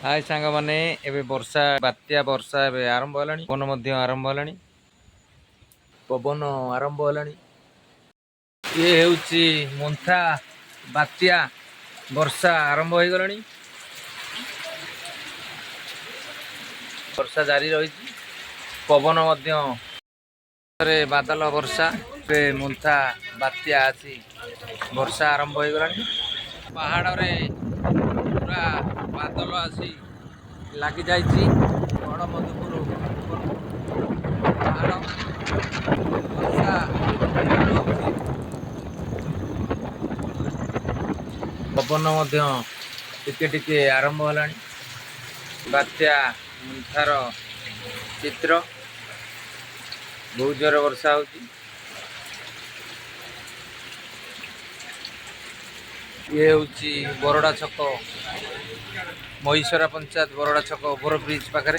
हाय सांग माने एबे वर्षा बात्या वर्षा एबे आरंभ होलानी पवन मध्य आरंभ होलानी पवन आरंभ होलानी ये हेउची मंथा बात्या वर्षा आरंभ हो गलानी वर्षा जारी रही पवन मध्य रे बादल वर्षा पे मंथा बात्या आसी वर्षा आरंभ हो गलानी पहाड़ रे पूरा बादल आसी लगी जाइए बड़ मधुपुर पहाड़ वर्षा पवन टिके टिके आरंभ होलानी बात्या मुंथार चित्र बहुत जोर वर्षा होती ये हूँ बरड़ा छक महिसरा पंचायत बरड़ा छक ओभर ब्रिज पाखे